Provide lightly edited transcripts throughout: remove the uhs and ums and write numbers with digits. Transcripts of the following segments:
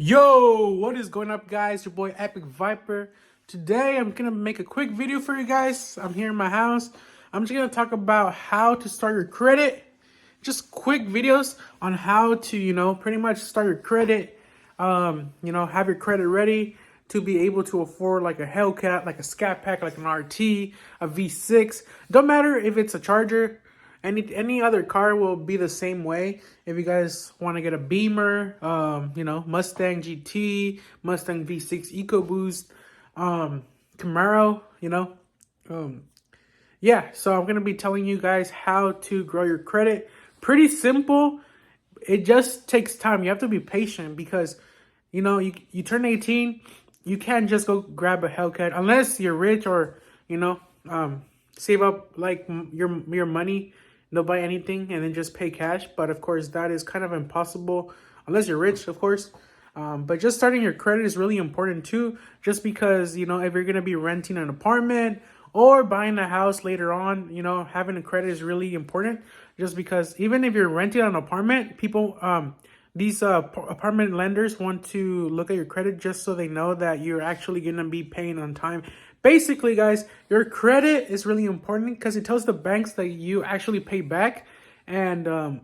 Yo, what is going up, guys? Your boy Epic Viper. Today I'm gonna make a quick video for you guys. I'm here in my house. I'm just gonna talk about how to start your credit. Just quick videos on how to, pretty much start your credit. Have your credit ready to be able to afford like a Hellcat, like a Scat Pack, like an RT, a V6. Don't matter if it's a Charger. Any other car will be the same way. If you guys want to get a Beamer, Mustang GT, Mustang V6 EcoBoost, Camaro, yeah. So I'm gonna be telling you guys how to grow your credit. Pretty simple. It just takes time. You have to be patient because, you turn 18, you can't just go grab a Hellcat unless you're rich or save up like your money. Don't buy anything and then just pay cash. But of course, that is kind of impossible unless you're rich, of course. But just starting your credit is really important too. Just because, if you're going to be renting an apartment or buying a house later on, having a credit is really important. Just because even if you're renting an apartment, these apartment lenders want to look at your credit just so they know that you're actually going to be paying on time. Basically, guys, your credit is really important because it tells the banks that you actually pay back and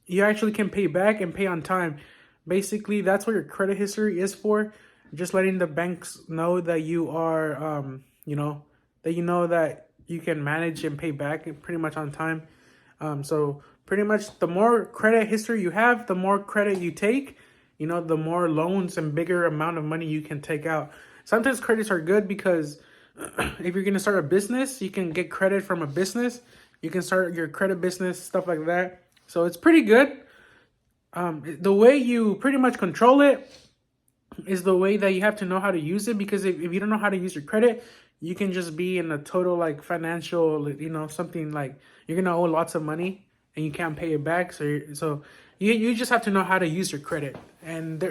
you actually can pay back and pay on time. Basically, that's what your credit history is for. Just letting the banks know that you are, that you can manage and pay back pretty much on time. So pretty much the more credit history you have, the more credit you take, the more loans and bigger amount of money you can take out. Sometimes credits are good because if you're going to start a business, you can get credit from a business. You can start your credit business, stuff like that. So it's pretty good. The way you pretty much control it is the way that you have to know how to use it. Because if you don't know how to use your credit, you can just be in a total like financial, something like you're going to owe lots of money and you can't pay it back. So you just have to know how to use your credit. And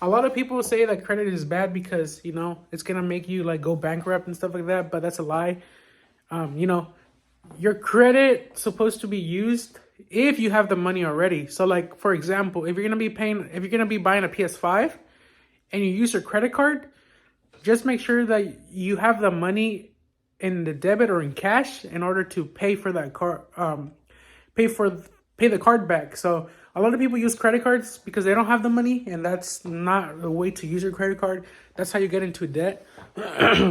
a lot of people say that credit is bad because, it's going to make you like go bankrupt and stuff like that. But that's a lie. Your credit supposed to be used if you have the money already. So like, for example, if you're going to be buying a PS5 and you use your credit card, just make sure that you have the money in the debit or in cash in order to pay for that car, pay the card back. So a lot of people use credit cards because they don't have the money, and that's not a way to use your credit card. That's how you get into debt.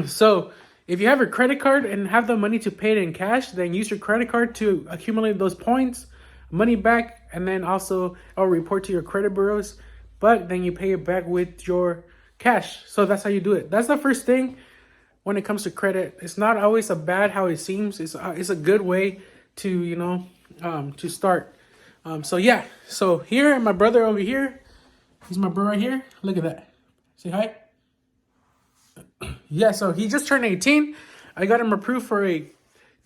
So if you have your credit card and have the money to pay it in cash, then use your credit card to accumulate those points, money back, and then also I'll report to your credit bureaus, but then you pay it back with your cash. So that's how you do it. That's the first thing when it comes to credit. It's not always a bad how it seems. It's a good way to, to start. So yeah, so here, my brother over here, he's my bro right here. Look at that. Say hi. Yeah, so he just turned 18. I got him approved for a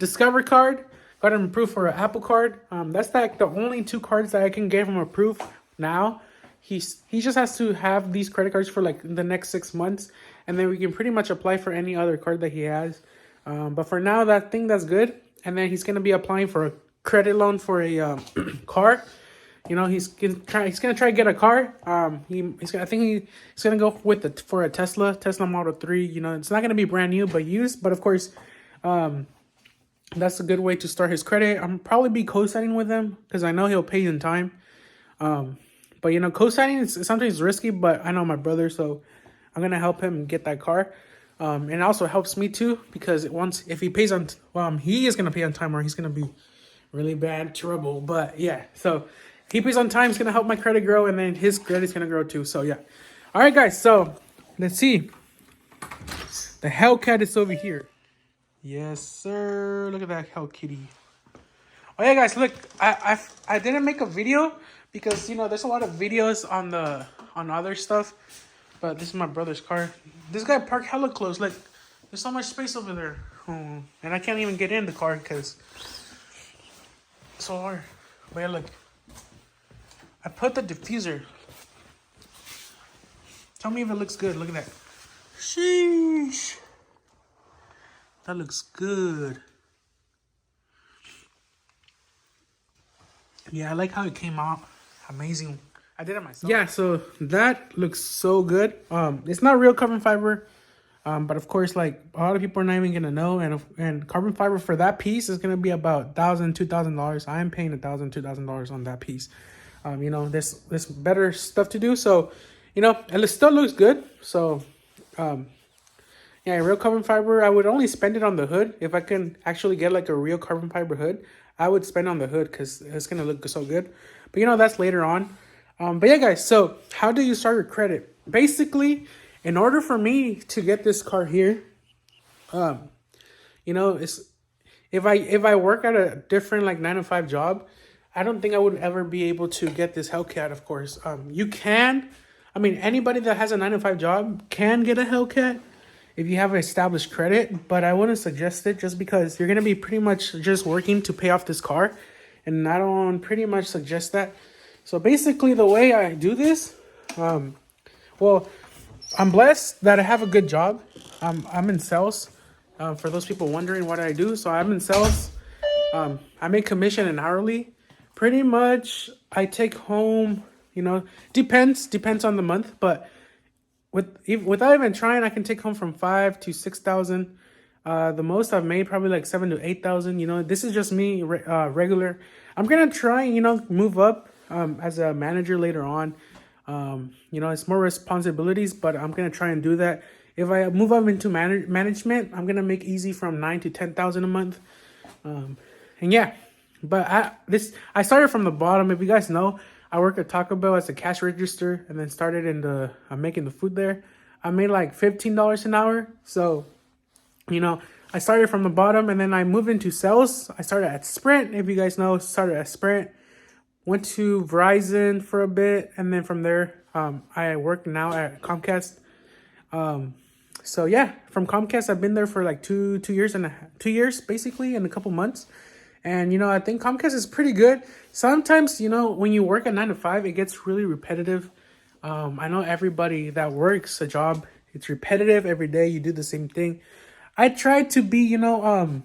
Discover card. Got him approved for an Apple card. That's like the only two cards that I can get him approved now. He just has to have these credit cards for like the next 6 months, and then we can pretty much apply for any other card that he has. But for now, that's good. And then he's gonna be applying for a credit loan for a car. He's gonna try to get a car. He's gonna go for a Tesla Model 3. It's not gonna be brand new but used. But of course, that's a good way to start his credit. I'm probably be co-signing with him because I know he'll pay in time. But co-signing is sometimes risky, but I know my brother, so I'm gonna help him get that car. And it also helps me too because if he pays on, he is gonna pay on time or he's gonna be really bad trouble. But yeah, so he pays on time, it's gonna help my credit grow, and then his credit's gonna grow too. So yeah. All right, guys. So let's see. The Hellcat is over here. Yes, sir. Look at that Hell Kitty. Oh yeah, guys. Look, I didn't make a video because there's a lot of videos on other stuff, but this is my brother's car. This guy parked hella close. Like, there's so much space over there, and I can't even get in the car because it's so hard. But yeah, look. I put the diffuser. Tell me if it looks good. Look at that. Sheesh. That looks good. Yeah, I like how it came out. Amazing. I did it myself. Yeah, so that looks so good. It's not real carbon fiber. But of course, like a lot of people are not even gonna know, and carbon fiber for that piece is gonna be about $1,000-$2,000. I am paying $1,000-$2,000 on that piece. You know, there's better stuff to do. So, you know, and it still looks good. So, yeah, real carbon fiber. I would only spend it on the hood if I can actually get like a real carbon fiber hood. I would spend on the hood because it's gonna look so good. But you know, that's later on. But yeah, guys. So, how do you start your credit? Basically, in order for me to get this car here, you know, it's if I work at a different like 9 to 5 job, I don't think I would ever be able to get this Hellcat. Of course, you can. I mean, anybody that has a 9 to 5 job can get a Hellcat if you have an established credit, but I wouldn't suggest it just because you're gonna be pretty much just working to pay off this car, and I don't pretty much suggest that. So basically, the way I do this, well, I'm blessed that I have a good job. I'm in sales. For those people wondering what I do, so I'm in sales. I make commission and hourly. Pretty much, I take home. You know, depends on the month, but without even trying, I can take home from 5,000 to 6,000. The most I've made probably like 7,000 to 8,000. You know, this is just me regular. I'm gonna try, you know, move up as a manager later on. You know, it's more responsibilities, but I'm gonna try and do that. If I move up into management, I'm gonna make easy from 9,000 to 10,000 a month. And yeah, but I started from the bottom. If you guys know, I work at Taco Bell as a cash register, and then started I'm making the food there. I made like $15 an hour. So, you know, I started from the bottom, and then I moved into sales. I started at Sprint. If you guys know, started at Sprint. Went to Verizon for a bit, and then from there, I work now at Comcast. So yeah, from Comcast, I've been there for like 2 years basically, in a couple months. And you know, I think Comcast is pretty good. Sometimes, you know, when you work at 9 to 5, it gets really repetitive. I know everybody that works a job, it's repetitive every day. You do the same thing. I try to be, you know,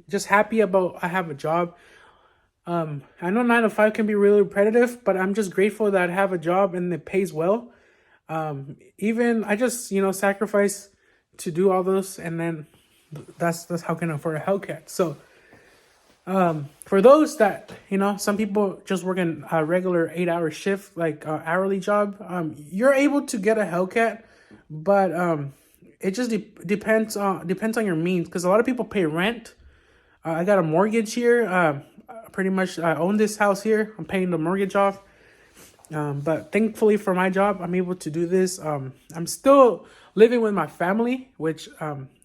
just happy about I have a job. I know 9 to 5 can be really repetitive, but I'm just grateful that I have a job and it pays well. Even I just, you know, sacrifice to do all those, and then that's how can I afford a Hellcat. So, for those that, you know, some people just work in a regular 8-hour shift, like hourly job, you're able to get a Hellcat, but it just depends on your means, because a lot of people pay rent. I got a mortgage here. Pretty much I own this house here. I'm paying the mortgage off. But thankfully for my job, I'm able to do this. I'm still living with my family, which,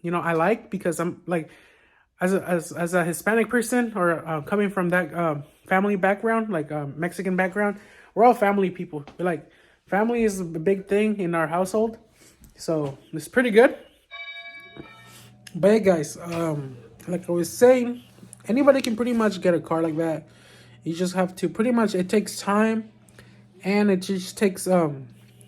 you know, I like, because I'm like, as a Hispanic person, or coming from that family background, like Mexican background, we're all family people. We're like, family is a big thing in our household. So it's pretty good. But hey guys, like I was saying, anybody can pretty much get a car like that. You just have to pretty much, it takes time, and it just takes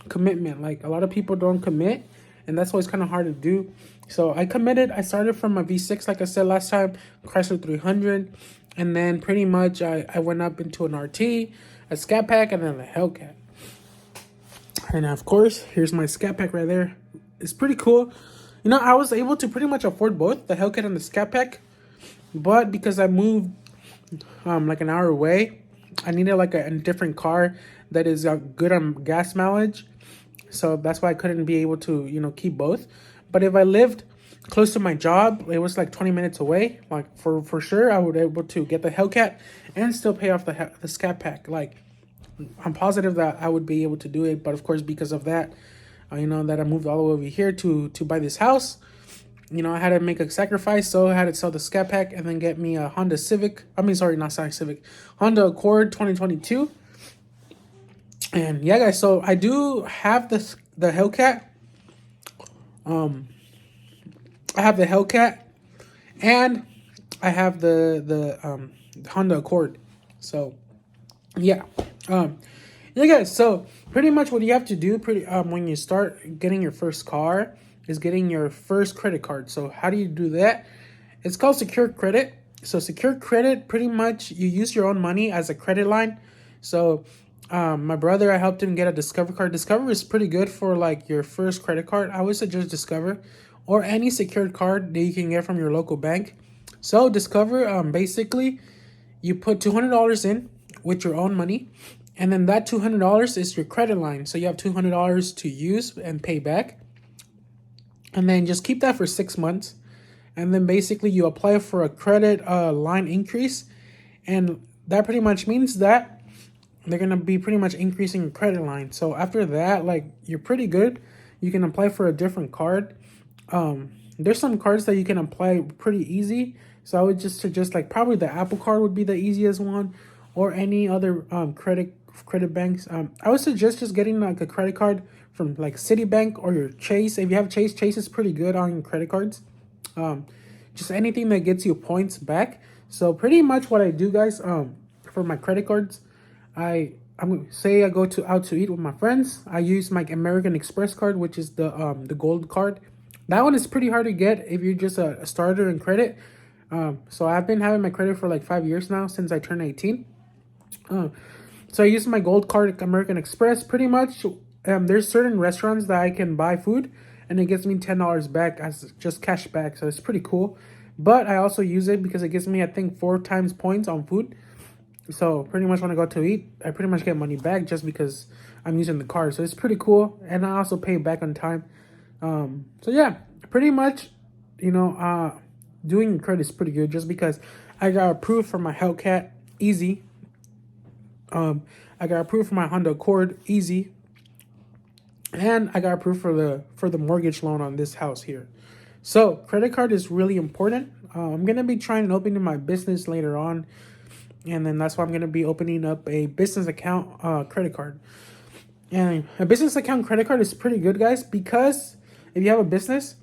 commitment. Like a lot of people don't commit, and that's why it's kind of hard to do. So I committed. I started from a V6, like I said last time, Chrysler 300, and then pretty much I went up into an RT, a Scat Pack, and then a Hellcat. And of course, here's my Scat Pack right there. It's pretty cool. You know, I was able to pretty much afford both the Hellcat and the Scat Pack, but because I moved like an hour away, I needed like a different car that is good on gas mileage. So that's why I couldn't be able to, you know, keep both. But if I lived close to my job, it was like 20 minutes away. Like for sure, I would be able to get the Hellcat and still pay off the Scat Pack. Like I'm positive that I would be able to do it. But of course, because of that, you know, that I moved all the way over here to buy this house, you know, I had to make a sacrifice. So I had to sell the Scat Pack and then get me a Honda Civic. I mean, sorry, not Civic. Honda Accord 2022. And yeah, guys, so I do have the Hellcat. I have the Hellcat, and I have the Honda Accord. So yeah, yeah, guys. So pretty much what you have to do when you start getting your first car is getting your first credit card. So how do you do that? It's called secure credit. So secure credit, pretty much you use your own money as a credit line. So My brother, I helped him get a Discover card. Discover is pretty good for like your first credit card. I would suggest Discover or any secured card that you can get from your local bank. So Discover, basically, you put $200 in with your own money, and then that $200 is your credit line. So you have $200 to use and pay back, and then just keep that for 6 months. And then basically you apply for a credit line increase, and that pretty much means that they're gonna be pretty much increasing your credit line. So after that, like, you're pretty good. You can apply for a different card. There's some cards that you can apply pretty easy. So I would just suggest, like, probably the Apple Card would be the easiest one, or any other credit banks. I would suggest just getting like a credit card from like Citibank or your Chase. If you have Chase, Chase is pretty good on credit cards. Just anything that gets you points back. So pretty much what I do, guys, for my credit cards, I'm say I go out to eat with my friends. I use my American Express card, which is the gold card. That one is pretty hard to get if you're just a starter in credit. So I've been having my credit for like 5 years now, since I turned 18. So I use my gold card, American Express. Pretty much, there's certain restaurants that I can buy food, and it gives me $10 back as just cash back. So it's pretty cool. But I also use it because it gives me, I think, 4 times points on food. So pretty much when I go to eat, I pretty much get money back just because I'm using the card. So it's pretty cool. And I also pay back on time. So yeah, pretty much, doing credit is pretty good just because I got approved for my Hellcat, easy. I got approved for my Honda Accord, easy. And I got approved for the mortgage loan on this house here. So credit card is really important. I'm gonna be trying and opening my business later on, and then that's why I'm gonna be opening up a business account credit card. And a business account credit card is pretty good, guys, because if you have a business,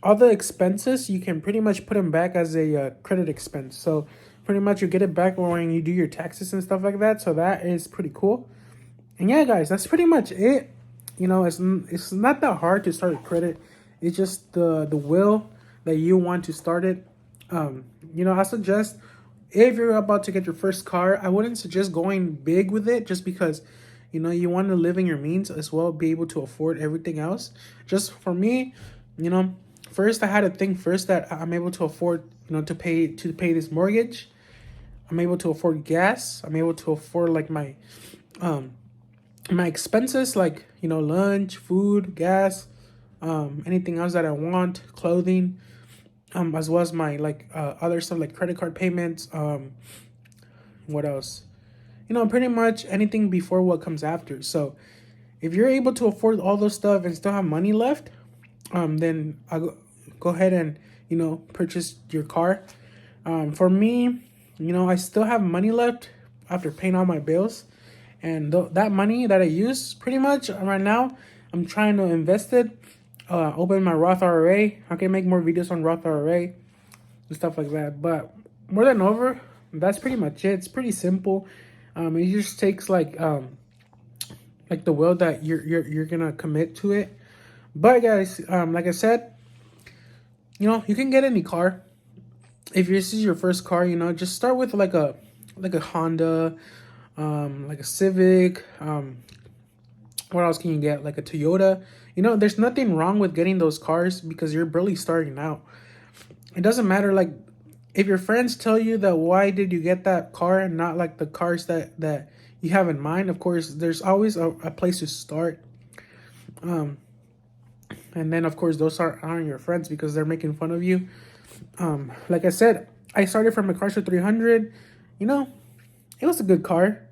all the expenses, you can pretty much put them back as a credit expense. So pretty much you get it back when you do your taxes and stuff like that. So that is pretty cool. And yeah, guys, that's pretty much it. It's not that hard to start a credit. It's just the will that you want to start it. I suggest, if you're about to get your first car, I wouldn't suggest going big with it, just because you want to live in your means as well, be able to afford everything else. Just for me, first I had to think first that I'm able to afford, to pay this mortgage. I'm able to afford gas. I'm able to afford like my expenses, like lunch, food, gas, anything else that I want, clothing, as well as my other stuff like credit card payments. What else? Pretty much anything before what comes after. So if you're able to afford all those stuff and still have money left, then I'll go ahead and purchase your car. For me, I still have money left after paying all my bills, and that money that I use, pretty much right now, I'm trying to invest it, open my Roth IRA. I can make more videos on Roth IRA and stuff like that. But more than over, that's pretty much it. It's pretty simple. It just takes like the will that you're gonna commit to it. But guys, like I said, you can get any car. If this is your first car, just start with like a Honda, like a Civic. What else can you get? Like a Toyota. There's nothing wrong with getting those cars because you're barely starting out. It doesn't matter, like, if your friends tell you that why did you get that car and not like the cars that you have in mind. Of course, there's always a place to start. And then of course those aren't your friends because they're making fun of you. Like I said, I started from a Chrysler 300. It was a good car.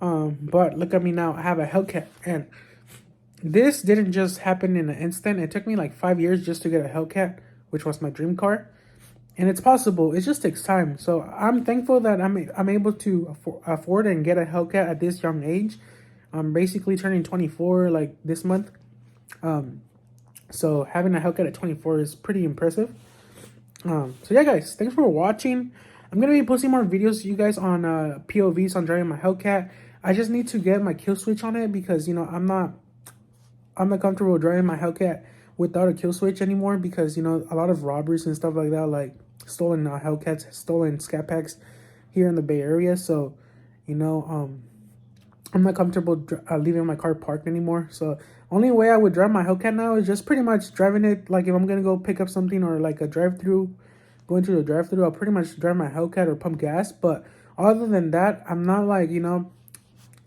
But look at me now. I have a Hellcat, and this didn't just happen in an instant. It took me like 5 years just to get a Hellcat, which was my dream car. And it's possible. It just takes time. So I'm thankful that I'm able to afford and get a Hellcat at this young age. I'm basically turning 24 like this month. So having a Hellcat at 24 is pretty impressive. So yeah, guys, thanks for watching. I'm gonna be posting more videos to you guys on POVs on driving my Hellcat. I just need to get my kill switch on it because I'm not comfortable driving my Hellcat without a kill switch anymore because a lot of robbers and stuff like that, like stolen Hellcats, stolen scat packs here in the Bay Area. So I'm not comfortable leaving my car parked anymore. So only way I would drive my Hellcat now is just pretty much driving it. Like if I'm gonna go pick up something or like a drive-through, going to the drive-through, I'll pretty much drive my Hellcat or pump gas. But other than that, I'm not like, you know,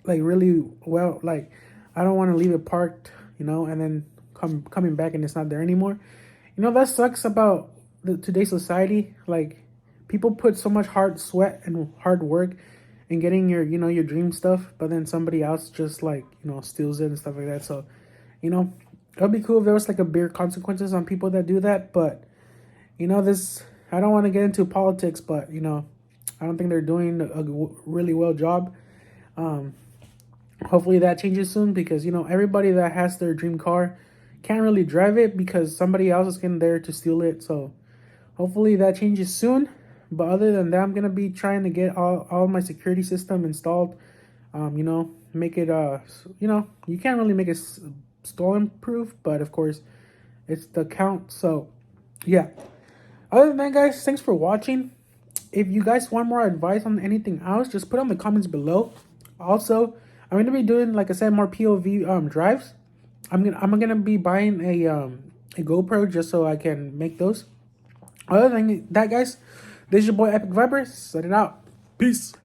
like really well, like I don't want to leave it parked, you know, and then coming back and it's not there anymore. You know, that sucks about today's society. Like people put so much hard sweat and hard work in getting your, you know, your dream stuff, but then somebody else just like, you know, steals it and stuff like that. So, you know, it'd be cool if there was like a bigger consequences on people that do that. But you know, this, I don't want to get into politics, but you know, I don't think they're doing a really well job. Hopefully that changes soon, because you know, everybody that has their dream car can't really drive it because somebody else is getting there to steal it. So hopefully that changes soon. But other than that, I'm gonna be trying to get all my security system installed. You know, make it you know, you can't really make it stolen proof, but of course it's the count. So yeah, other than that, guys, thanks for watching. If you guys want more advice on anything else, just put on the comments below. Also, I'm gonna be doing, like I said, more POV drives. I'm gonna be buying a GoPro just so I can make those. Other than that, guys, this is your boy Epic Viper. Set it out. Peace.